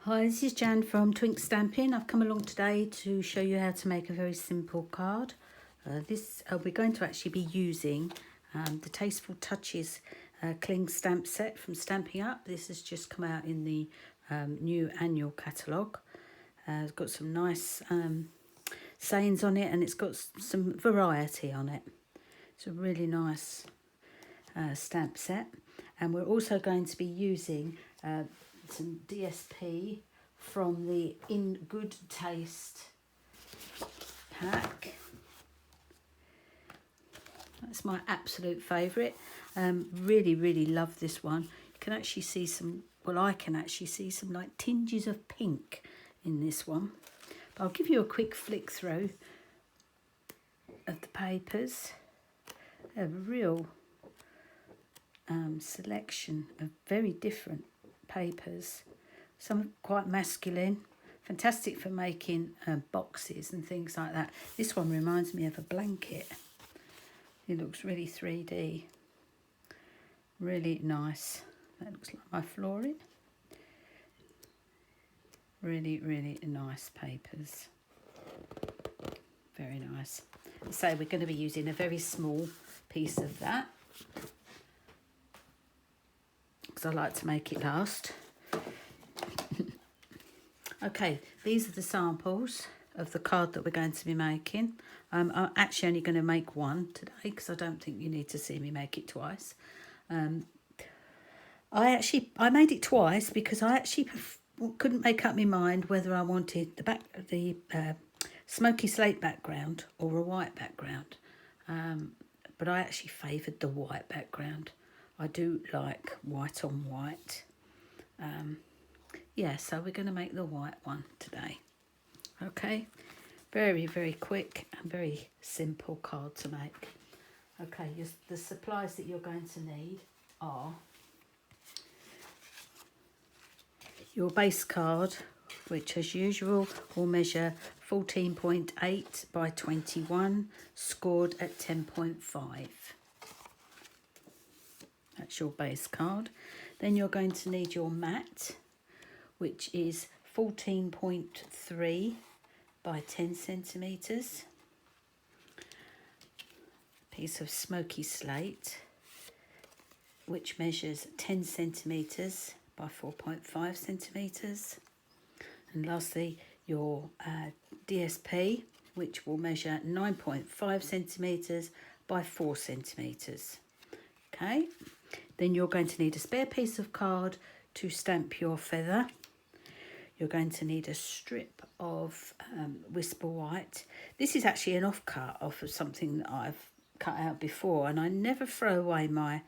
Hi, this is Jan from Twinks Stampin'. I've come along today to show you how to make a very simple card. We're going to actually be using the Tasteful Touches cling stamp set from Stampin'Up. This has just come out in the new annual catalogue. It's got some nice sayings on it, and it's got some variety on it. It's a really nice stamp set. And we're also going to be using some DSP from the In Good Taste pack. That's my absolute favourite. Really love this one. You can actually see some, well, I can actually see some like tinges of pink in this one. But I'll give you a quick flick through of the papers. A real selection of very different papers, some quite masculine, fantastic for making boxes and things like that. This one reminds me of a blanket. It looks really 3D, really nice. That looks like my flooring. Really nice papers, very nice. So we're going to be using a very small piece of that, because I like to make it last. Okay, these are the samples of the card that we're going to be making. I'm actually only going to make one today because I don't think you need to see me make it twice. I made it twice because I actually couldn't make up my mind whether I wanted the smoky slate background or a white background. But I actually favoured the white background. I do like white on white. Yeah, so we're going to make the white one today. Okay, very quick and very simple card to make. Okay, the supplies that you're going to need are your base card, which as usual will measure 14.8 by 21, scored at 10.5. That's your base card. Then you're going to need your mat, which is 14.3 by 10 centimetres. Piece of smoky slate, which measures 10 centimetres by 4.5 centimetres. And lastly, your DSP, which will measure 9.5 centimetres by 4 centimetres. Okay, then you're going to need a spare piece of card to stamp your feather. You're going to need a strip of Whisper White. This is actually an offcut off of something that I've cut out before, and I never throw away my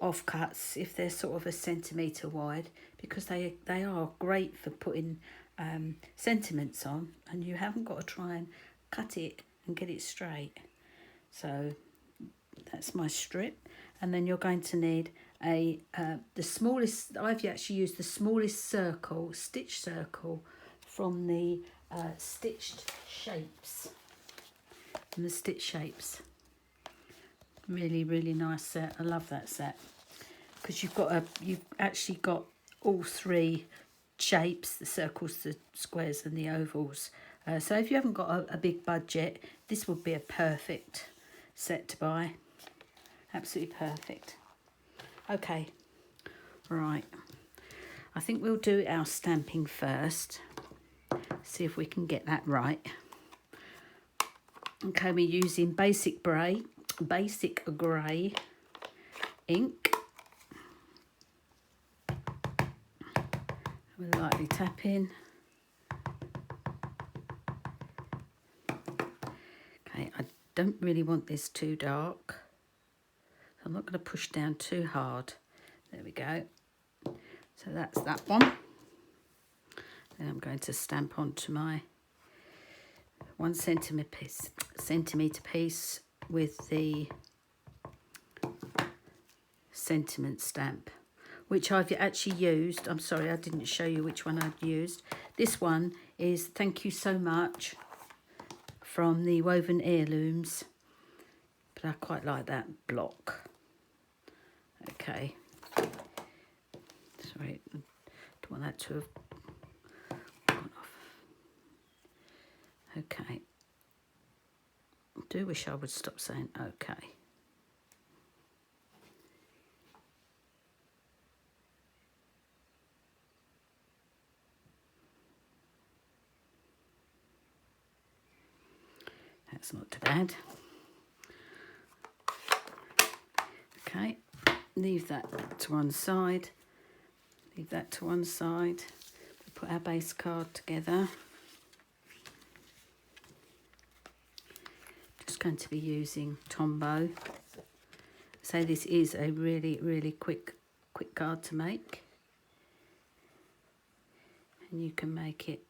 offcuts if they're sort of a centimetre wide, because they are great for putting sentiments on, and you haven't got to try and cut it and get it straight. So that's my strip. And then you're going to need the smallest, I've actually used the smallest circle, stitch circle from the stitched shapes. From the stitch shapes. Really nice set. I love that set, because you've actually got all three shapes: the circles, the squares, and the ovals. So if you haven't got a big budget, this would be a perfect set to buy. Absolutely perfect. Okay, right. I think we'll do our stamping first. See if we can get that right. Okay, we're using basic grey ink. We'll lightly tap in. Okay, I don't really want this too dark. I'm not going to push down too hard. There we go. So that's that one. Then I'm going to stamp onto my 1 centimetre piece with the sentiment stamp, which I've actually used. I'm sorry, I didn't show you which one I've used. This one is Thank You So Much from the Woven Heirlooms, but I quite like that block. Okay, sorry, Don't want that to have gone off. Okay. I do wish I would stop saying okay. That's not too bad. Okay, leave that to one side. Leave that to one side. We'll put our base card together. Just going to be using Tombow. So this is a really quick card to make. And you can make it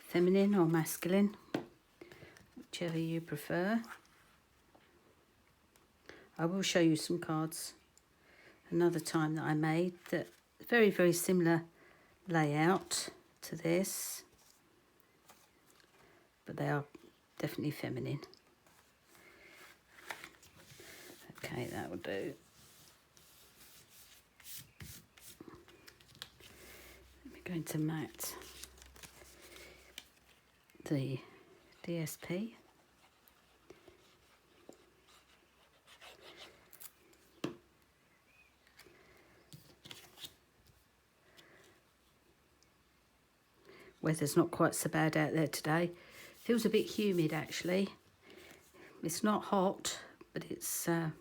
feminine or masculine, whichever you prefer. I will show you some cards another time that I made that very similar layout to this, but they are definitely feminine. Okay, that will do. We're going to mat the DSP. Weather's not quite so bad out there today. Feels a bit humid actually. It's not hot, but it feels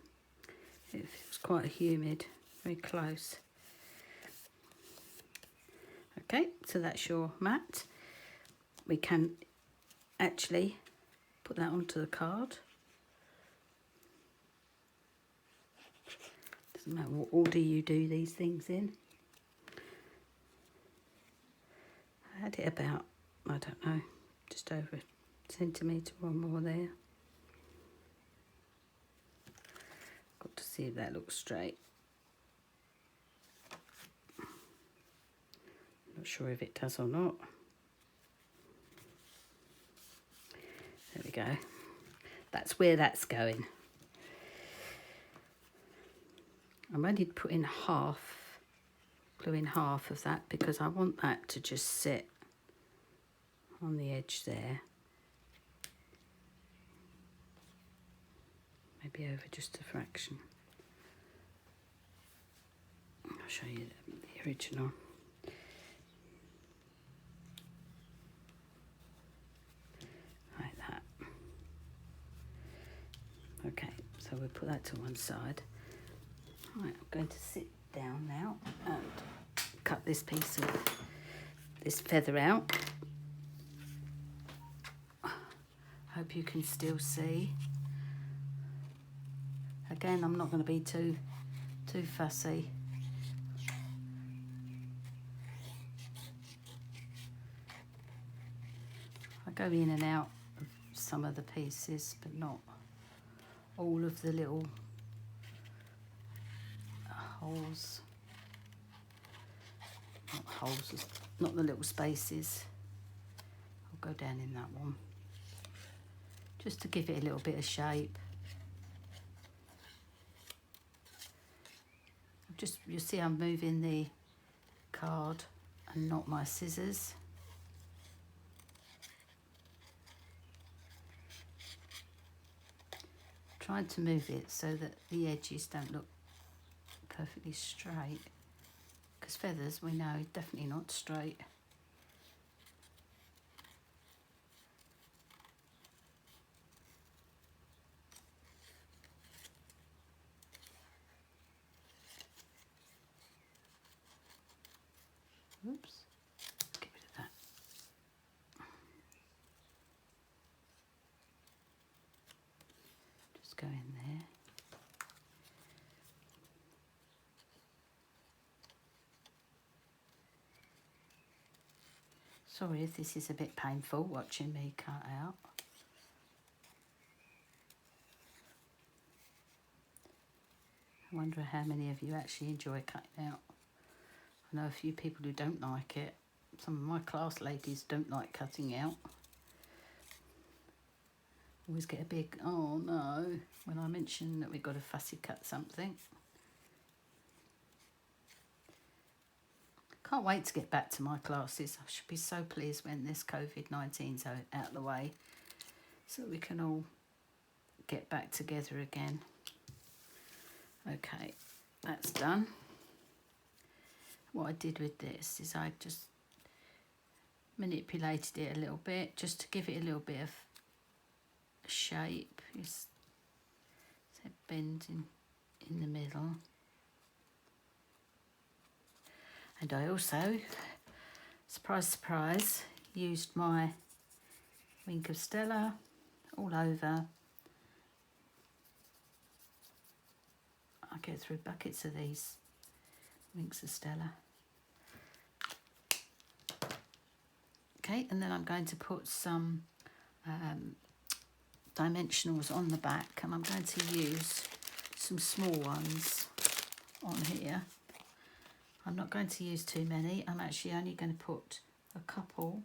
quite humid, very close. Okay, so that's your mat. We can actually put that onto the card. Doesn't matter what order you do these things in. I had it about, I don't know, just over a centimetre or more there. Got to see if that looks straight. Not sure if it does or not. There we go. That's where that's going. I'm only putting glue in half of that because I want that to just sit on the edge there. Maybe over just a fraction. I'll show you the original. Like that. Okay, so we'll put that to one side. Right, I'm going to sit down now and cut this piece of this feather out. Hope you can still see. Again, I'm not going to be too fussy. I go in and out of some of the pieces, but not all of the little holes. Not holes, not the little spaces. I'll go down in that one. Just to give it a little bit of shape. You'll see I'm moving the card and not my scissors. Trying to move it so that the edges don't look perfectly straight, because feathers, we know, definitely not straight. Oops, get rid of that. Just go in there. Sorry if this is a bit painful watching me cut out. I wonder how many of you actually enjoy cutting out. I know a few people who don't like it. Some of my class ladies don't like cutting out. Always get a big, oh no, when I mention that we've got to fussy cut something. Can't wait to get back to my classes. I should be so pleased when this COVID-19's out of the way, so we can all get back together again. Okay, that's done. What I did with this is I just manipulated it a little bit just to give it a little bit of shape. Just so it bends in the middle. And I also, surprise, surprise, used my Wink of Stella all over. I go through buckets of these Winks of Stella. Okay, and then I'm going to put some dimensionals on the back, and I'm going to use some small ones on here. I'm not going to use too many. I'm actually only going to put a couple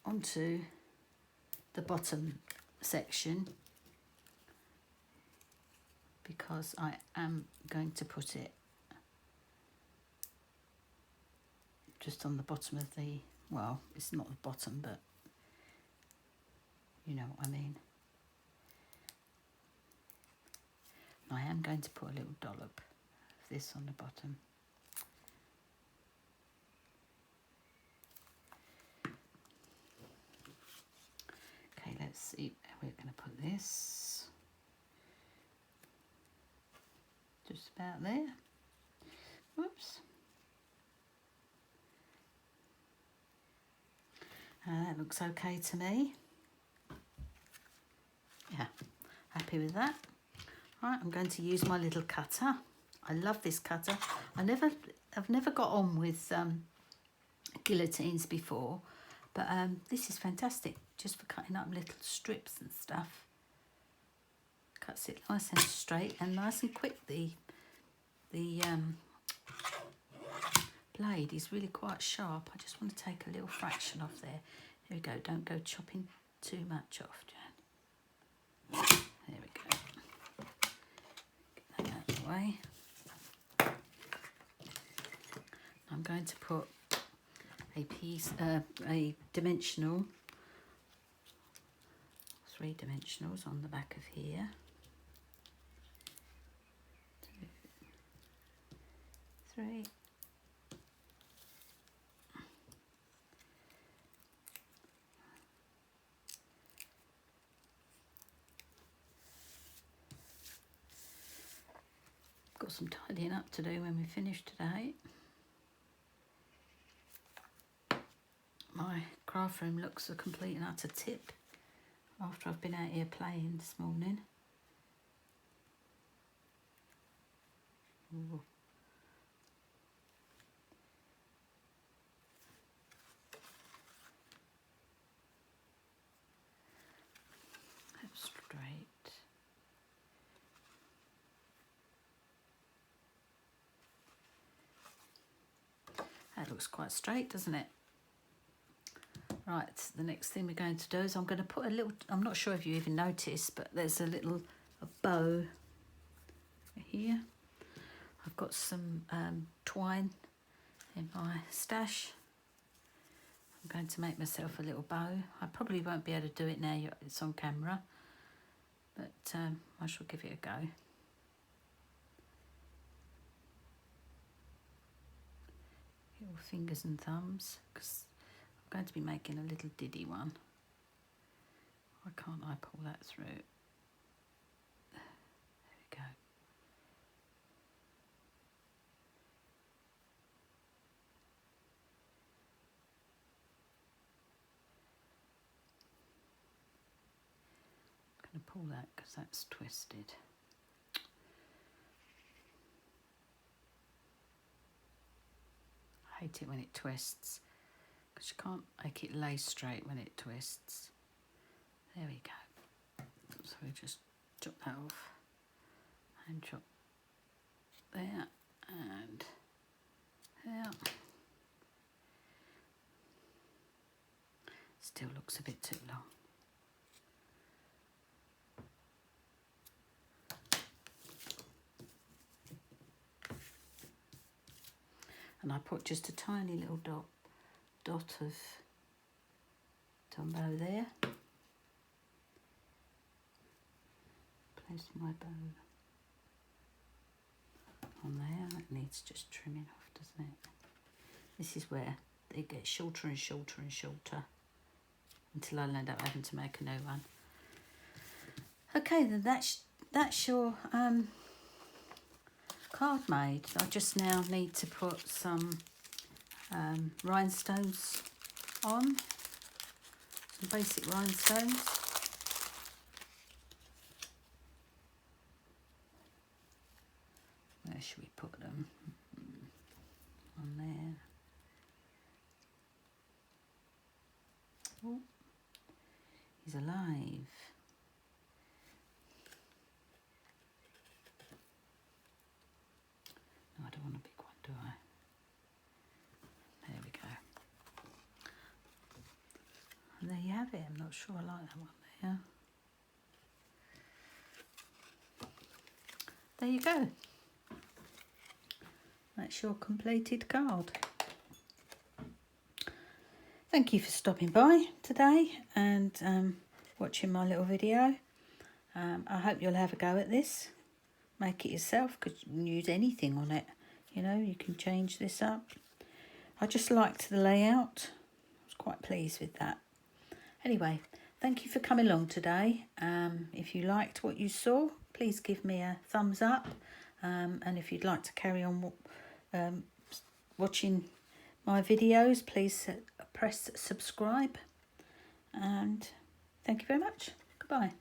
onto the bottom section, because I am going to put it just on the bottom of the, well, it's not the bottom, but you know what I mean. I am going to put a little dollop of this on the bottom. Okay, let's see where we're going to put this. Just about there. Whoops. That looks okay to me. Yeah, happy with that. Right, I'm going to use my little cutter. I love this cutter. I've never got on with guillotines before, but this is fantastic just for cutting up little strips and stuff. Cuts it nice and straight and nice and quick. The blade is really quite sharp. I just want to take a little fraction off there. There we go. Don't go chopping too much off, Jan. There we go. Get that out of the way. I'm going to put a piece, a dimensional, 3 dimensionals on the back of here. 2, 3. Got some tidying up to do when we finish today. My craft room looks a complete and utter tip after I've been out here playing this morning. Ooh. That's straight. That looks quite straight, doesn't it? Right, the next thing we're going to do is I'm going to put a little, I'm not sure if you even noticed, but there's a bow here. I've got some twine in my stash. I'm going to make myself a little bow. I probably won't be able to do it now, it's on camera, but I shall give it a go. Little fingers and thumbs, because I'm going to be making a little diddy one. Why can't I pull that through? There we go. I'm going to pull that because that's twisted. I hate it when it twists, because you can't make it lay straight when it twists. There we go. So we just chop that off and chop there and there. Still looks a bit too long. and I put just a tiny little dot of Tombow there. Place my bow on there. It needs just trimming off, doesn't it? This is where it gets shorter and shorter and shorter until I'll end up having to make a new one. Okay, then that's your card made. I just now need to put some rhinestones on, some basic rhinestones. Where should we put them? On there. Oh, he's alive. No, I don't want a big one, do I? There we go. And there you have it. I'm not sure I like that one there. There you go. That's your completed card. Thank you for stopping by today and watching my little video. I hope you'll have a go at this. Make it yourself, because you can use anything on it. You know, you can change this up. I just liked the layout. I was quite pleased with that. Anyway, thank you for coming along today. If you liked what you saw, please give me a thumbs up. And if you'd like to carry on watching my videos, please press subscribe. And thank you very much. Goodbye.